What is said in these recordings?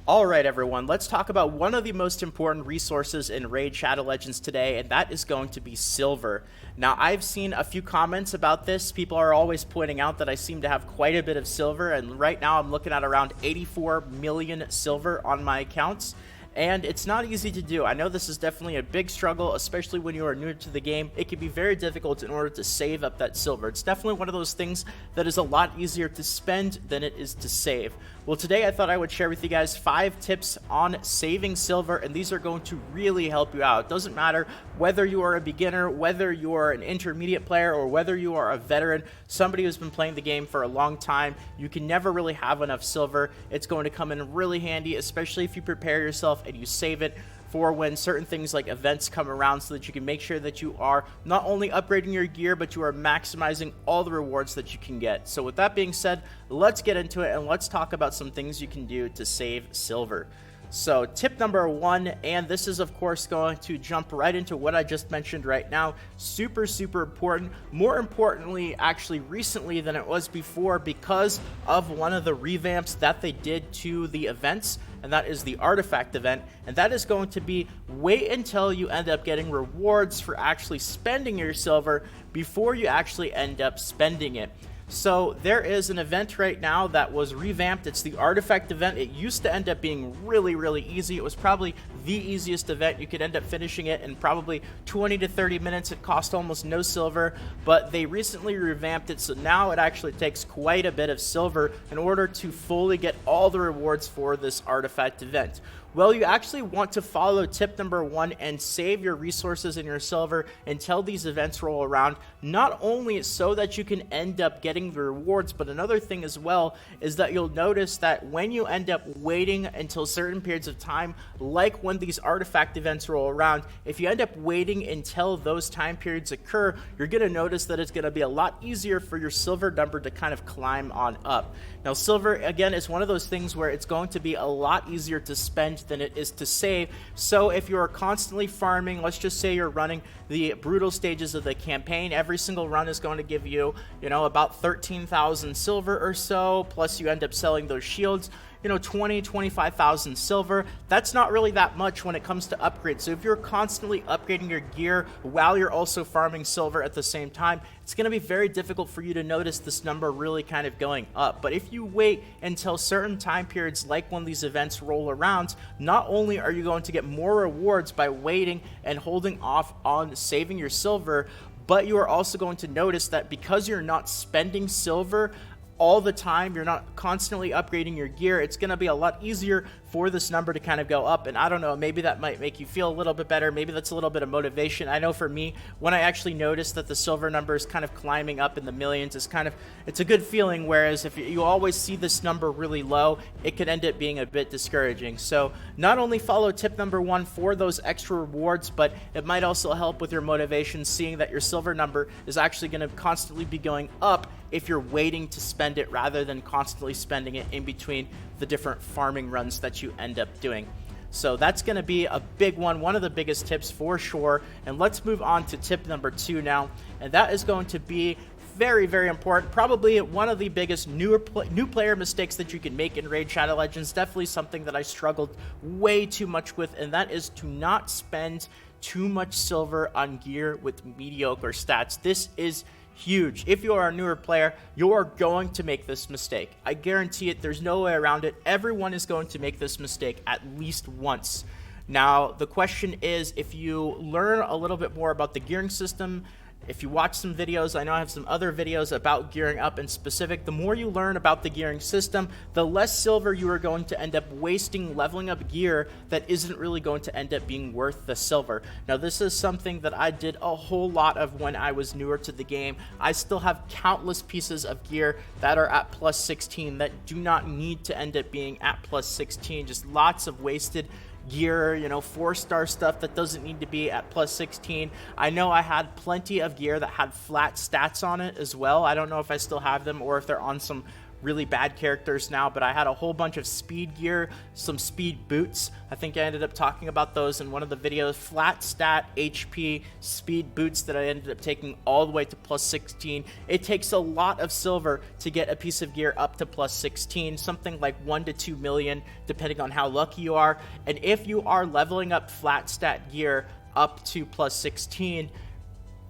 Alright everyone, let's talk about one of the most important resources in Raid Shadow Legends today, and that is going to be silver. Now, I've seen a few comments about this. People are always pointing out that I seem to have quite a bit of silver, and right now I'm looking at around 84 million silver on my accounts. And it's not easy to do. I know this is definitely a big struggle, especially when you are new to the game. It can be very difficult in order to save up that silver. It's definitely one of those things that is a lot easier to spend than it is to save. Well, today I thought I would share with you guys 5 tips on saving silver, and these are going to really help you out. It doesn't matter whether you are a beginner, whether you are an intermediate player, or whether you are a veteran, somebody who's been playing the game for a long time. You can never really have enough silver. It's going to come in really handy, especially if you prepare yourself and you save it for when certain things like events come around, so that you can make sure that you are not only upgrading your gear, but you are maximizing all the rewards that you can get. So with that being said, let's get into it and let's talk about some things you can do to save silver. So tip number 1, and this is of course going to jump right into what I just mentioned right now. Super important. More importantly, actually recently than it was before, because of one of the revamps that they did to the events, and that is the artifact event. And that is going to be wait until you end up getting rewards for actually spending your silver before you actually end up spending it. So there is an event right now that was revamped. It's the artifact event. It used to end up being really easy. It was probably the easiest event. You could end up finishing it in probably 20 to 30 minutes. It cost almost no silver, but they recently revamped it, so now it actually takes quite a bit of silver in order to fully get all the rewards for this artifact event. Well, you actually want to follow tip number 1 and save your resources and your silver until these events roll around. Not only so that you can end up getting the rewards, but another thing as well is that you'll notice that when you end up waiting until certain periods of time, like when these artifact events roll around, if you end up waiting until those time periods occur, you're going to notice that it's going to be a lot easier for your silver number to kind of climb on up. Now, silver, again, is one of those things where it's going to be a lot easier to spend than it is to save. So if you're constantly farming, let's just say you're running the brutal stages of the campaign, every single run is going to give you, about 13,000 silver or so, plus you end up selling those shields, 25,000 silver. That's not really that much when it comes to upgrades. So if you're constantly upgrading your gear while you're also farming silver at the same time, it's going to be very difficult for you to notice this number really kind of going up. But if you wait until certain time periods, like when these events roll around, not only are you going to get more rewards by waiting and holding off on saving your silver, but you are also going to notice that because you're not spending silver all the time, you're not constantly upgrading your gear, it's going to be a lot easier for this number to kind of go up. And I don't know, maybe that might make you feel a little bit better. Maybe that's a little bit of motivation. I know for me, when I actually notice that the silver number is kind of climbing up in the millions, it's a good feeling. Whereas if you always see this number really low, it could end up being a bit discouraging. So not only follow tip number 1 for those extra rewards, but it might also help with your motivation, seeing that your silver number is actually going to constantly be going up if you're waiting to spend it rather than constantly spending it in between the different farming runs that you end up doing. So that's going to be a big one of the biggest tips for sure. And let's move on to tip number 2 now, and that is going to be very important, probably one of the biggest new player mistakes that you can make in Raid Shadow Legends. Definitely something that I struggled way too much with, and that is to not spend too much silver on gear with mediocre stats. This is huge. If you are a newer player, you're going to make this mistake. I guarantee it. There's no way around it. Everyone is going to make this mistake at least once. Now, the question is, if you learn a little bit more about the gearing system, if you watch some videos, I know I have some other videos about gearing up in specific, the more you learn about the gearing system, the less silver you are going to end up wasting leveling up gear that isn't really going to end up being worth the silver. Now, this is something that I did a whole lot of when I was newer to the game. I still have countless pieces of gear that are at plus 16 that do not need to end up being at plus 16, just lots of wasted gear, 4-star stuff that doesn't need to be at plus 16. I know I had plenty of gear that had flat stats on it as well. I don't know if I still have them or if they're on some really bad characters now, but I had a whole bunch of speed gear, some speed boots. I think I ended up talking about those in one of the videos. Flat stat HP speed boots that I ended up taking all the way to plus 16. It takes a lot of silver to get a piece of gear up to plus 16, something like 1 to 2 million, depending on how lucky you are. And if you are leveling up flat stat gear up to plus 16,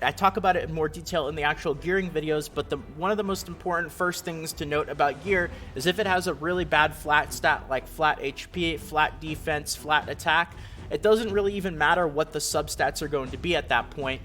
I talk about it in more detail in the actual gearing videos, but one of the most important first things to note about gear is if it has a really bad flat stat like flat HP, flat defense, flat attack, it doesn't really even matter what the substats are going to be at that point.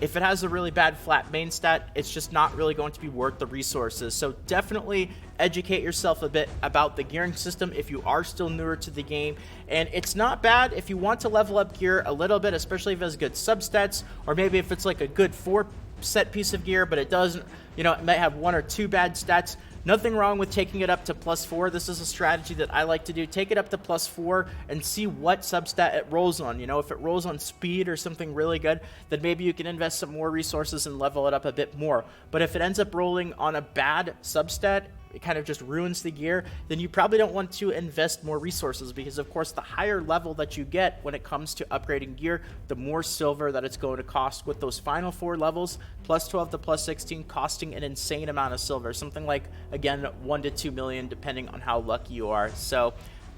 If it has a really bad flat main stat, it's just not really going to be worth the resources. So definitely educate yourself a bit about the gearing system if you are still newer to the game. And it's not bad if you want to level up gear a little bit, especially if it has good substats, or maybe if it's like a good 4 set piece of gear, but it doesn't, it might have 1 or 2 bad stats. Nothing wrong with taking it up to plus 4. This is a strategy that I like to do. Take it up to plus 4 and see what substat it rolls on. If it rolls on speed or something really good, then maybe you can invest some more resources and level it up a bit more. But if it ends up rolling on a bad substat, it kind of just ruins the gear, then you probably don't want to invest more resources, because of course the higher level that you get when it comes to upgrading gear, the more silver that it's going to cost, with those final 4 levels, plus 12 to plus 16, costing an insane amount of silver, something like, again, 1 to 2 million, depending on how lucky you are. So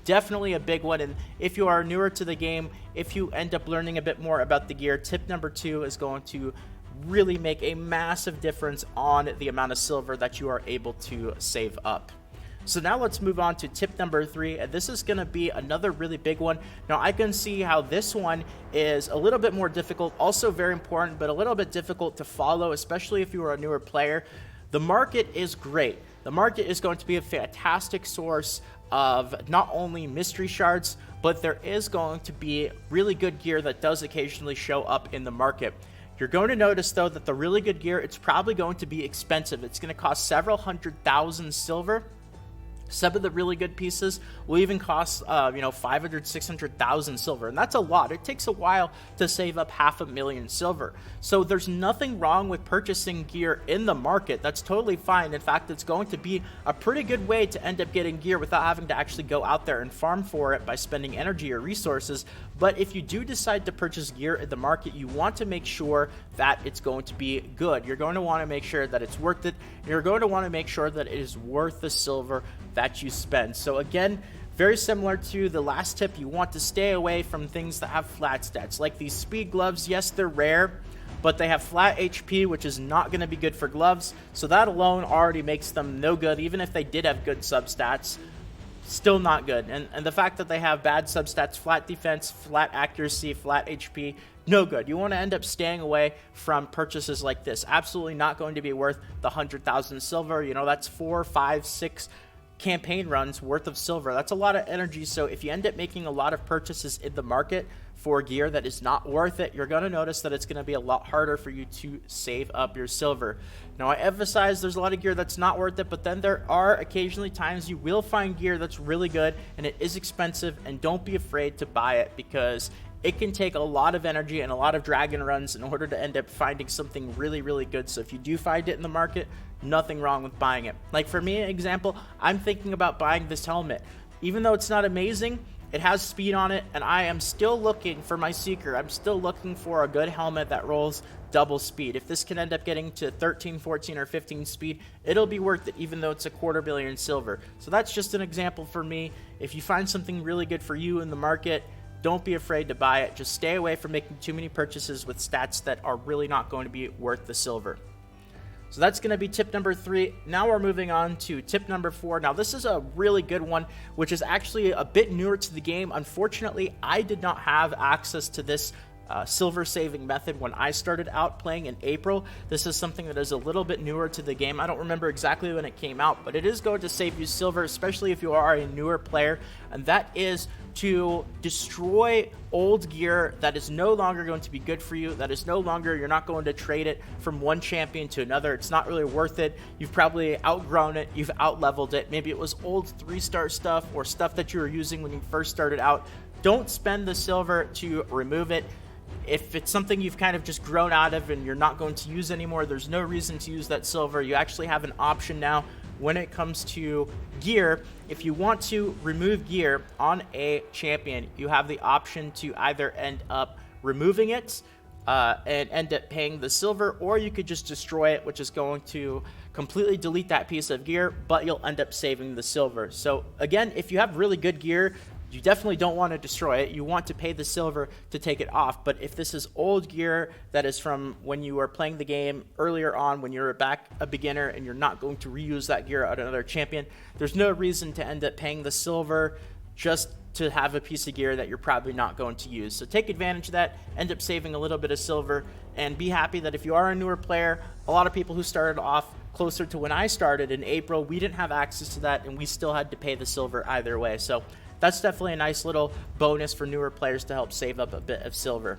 definitely a big one. And if you are newer to the game, if you end up learning a bit more about the gear, tip number 2 is going to really make a massive difference on the amount of silver that you are able to save up. So now let's move on to tip number 3, and this is going to be another really big one. Now I can see how this one is a little bit more difficult, also very important, but a little bit difficult to follow, especially if you are a newer player. The market is great. The market is going to be a fantastic source of not only mystery shards, but there is going to be really good gear that does occasionally show up in the market. You're going to notice, though, that the really good gear, it's probably going to be expensive. It's going to cost several 100,000 silver. Some of the really good pieces will even cost, 500,000, 600,000 silver, and that's a lot. It takes a while to save up 500,000 silver. So there's nothing wrong with purchasing gear in the market. That's totally fine. In fact, it's going to be a pretty good way to end up getting gear without having to actually go out there and farm for it by spending energy or resources. But if you do decide to purchase gear in the market, you want to make sure that it's going to be good. You're going to want to make sure that it's worth it. You're going to want to make sure that it is worth the silver that you spend. So again, very similar to the last tip, you want to stay away from things that have flat stats, like these speed gloves. Yes, they're rare, but they have flat HP, which is not going to be good for gloves. So that alone already makes them no good. Even if they did have good substats, still not good. And the fact that they have bad substats, flat defense, flat accuracy, flat HP, no good. You want to end up staying away from purchases like this. Absolutely not going to be worth the 100,000 silver. That's 4, 5, 6 campaign runs worth of silver. That's a lot of energy. So if you end up making a lot of purchases in the market for gear that is not worth it, you're going to notice that it's going to be a lot harder for you to save up your silver. Now, I emphasize there's a lot of gear that's not worth it, but then there are occasionally times you will find gear that's really good and it is expensive, and don't be afraid to buy it, because it can take a lot of energy and a lot of dragon runs in order to end up finding something really, really good. So if you do find it in the market, nothing wrong with buying it. Like for me, example, I'm thinking about buying this helmet. Even though it's not amazing, it has speed on it, and I am still looking for my Seeker. I'm still looking for a good helmet that rolls double speed. If this can end up getting to 13, 14, or 15 speed, it'll be worth it, even though it's a 250,000,000 silver. So that's just an example for me. If you find something really good for you in the market, don't be afraid to buy it. Just stay away from making too many purchases with stats that are really not going to be worth the silver. So that's going to be tip number 3. Now we're moving on to tip number 4. Now this is a really good one, which is actually a bit newer to the game. Unfortunately, I did not have access to this silver saving method when I started out playing in April. This is something that is a little bit newer to the game. I don't remember exactly when it came out, but it is going to save you silver, especially if you are a newer player, and that is to destroy old gear that is no longer going to be good for you, that is no longer, you're not going to trade it from one champion to another. It's not really worth it. You've probably outgrown it, you've out-leveled it. Maybe it was old 3-star stuff or stuff that you were using when you first started out. Don't spend the silver to remove it. If it's something you've kind of just grown out of and you're not going to use anymore, there's no reason to use that silver. You actually have an option now when it comes to gear, if you want to remove gear on a champion, you have the option to either end up removing it and end up paying the silver, or you could just destroy it, which is going to completely delete that piece of gear, but you'll end up saving the silver. So again, if you have really good gear, you definitely don't want to destroy it. You want to pay the silver to take it off. But if this is old gear that is from when you were playing the game earlier on, when you're a beginner and you're not going to reuse that gear on another champion, there's no reason to end up paying the silver just to have a piece of gear that you're probably not going to use. So take advantage of that, end up saving a little bit of silver, and be happy that if you are a newer player, a lot of people who started off closer to when I started in April, we didn't have access to that, and we still had to pay the silver either way. So that's definitely a nice little bonus for newer players to help save up a bit of silver.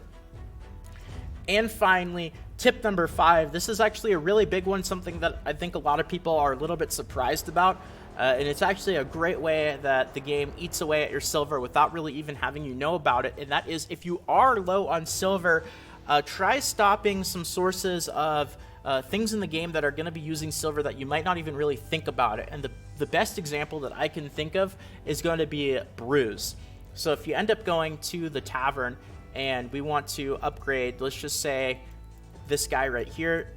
And finally, tip number 5. This is actually a really big one, something that I think a lot of people are a little bit surprised about. And it's actually a great way that the game eats away at your silver without really even having you know about it. And that is, if you are low on silver, try stopping some sources of things in the game that are going to be using silver that you might not even really think about it. And the best example that I can think of is going to be brews. So if you end up going to the tavern and we want to upgrade, let's just say this guy right here,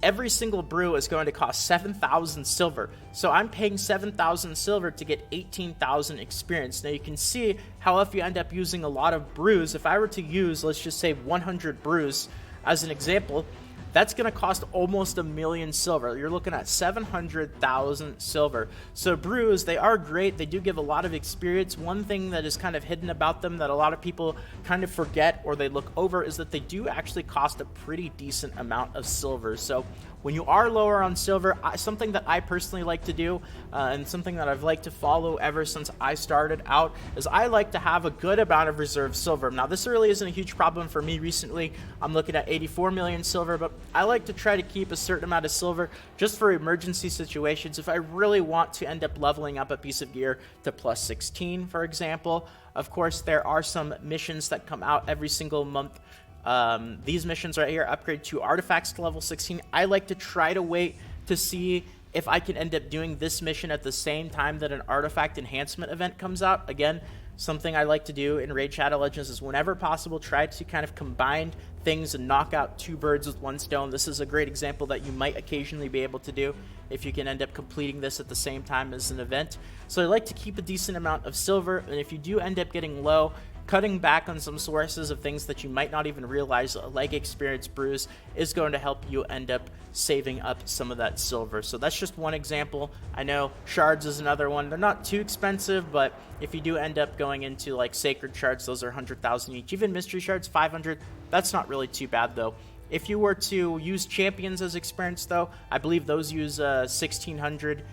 every single brew is going to cost 7,000 silver. So I'm paying 7,000 silver to get 18,000 experience. Now you can see how if you end up using a lot of brews, if I were to use, let's just say 100 brews as an example, that's going to cost almost 1,000,000 silver. You're looking at 700,000 silver. So brews, they are great. They do give a lot of experience. One thing that is kind of hidden about them that a lot of people kind of forget or they look over is that they do actually cost a pretty decent amount of silver. So when you are lower on silver, something that I personally like to do and something that I've liked to follow ever since I started out is I like to have a good amount of reserve silver. Now this really isn't a huge problem for me recently. I'm looking at 84 million silver, but I like to try to keep a certain amount of silver just for emergency situations. If I really want to end up leveling up a piece of gear to plus 16, for example. Of course, there are some missions that come out every single month. These missions right here, upgrade 2 artifacts to level 16. I like to try to wait to see if I can end up doing this mission at the same time that an artifact enhancement event comes out. Again, something I like to do in Raid Shadow Legends is whenever possible, try to kind of combine things and knock out 2 birds with 1 stone. This is a great example that you might occasionally be able to do if you can end up completing this at the same time as an event. So I like to keep a decent amount of silver, and if you do end up getting low, cutting back on some sources of things that you might not even realize, like experience brews, is going to help you end up saving up some of that silver. So that's just one example. I know shards is another one. They're not too expensive, but if you do end up going into like sacred shards, those are 100,000 each. Even mystery shards, 500. That's not really too bad though. If you were to use champions as experience though, I believe those use 1,600.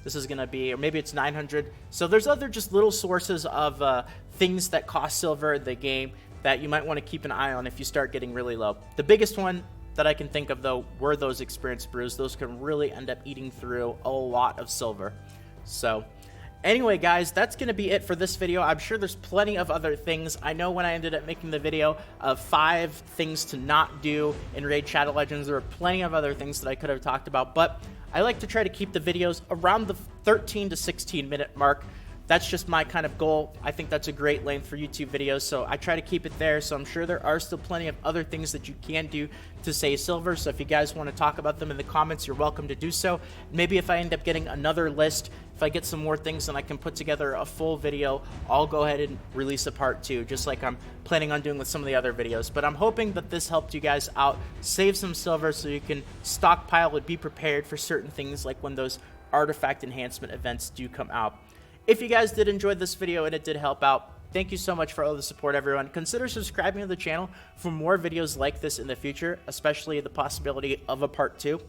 This is going to be, or maybe it's 900. So there's other just little sources of things that cost silver in the game that you might want to keep an eye on if you start getting really low. The biggest one that I can think of though were those experience brews. Those can really end up eating through a lot of silver. So anyway guys, that's going to be it for this video. I'm sure there's plenty of other things. I know when I ended up making the video of 5 things to not do in Raid Shadow Legends, there were plenty of other things that I could have talked about, but I like to try to keep the videos around the 13 to 16 minute mark. That's just my kind of goal. I think that's a great length for YouTube videos, so I try to keep it there. So I'm sure there are still plenty of other things that you can do to save silver. So if you guys want to talk about them in the comments, you're welcome to do so. Maybe if I end up getting another list, if I get some more things and I can put together a full video, I'll go ahead and release a part 2, just like I'm planning on doing with some of the other videos. But I'm hoping that this helped you guys out, save some silver so you can stockpile and be prepared for certain things like when those artifact enhancement events do come out. If you guys did enjoy this video and it did help out, thank you so much for all the support, everyone. Consider subscribing to the channel for more videos like this in the future, especially the possibility of a part 2.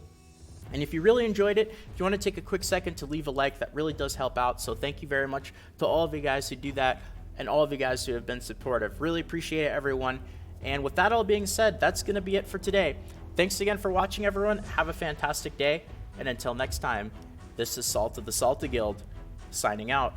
And if you really enjoyed it, if you want to take a quick second to leave a like, that really does help out. So thank you very much to all of you guys who do that and all of you guys who have been supportive. Really appreciate it, everyone. And with that all being said, that's going to be it for today. Thanks again for watching, everyone. Have a fantastic day. And until next time, this is Salt of the Salty Guild, signing out.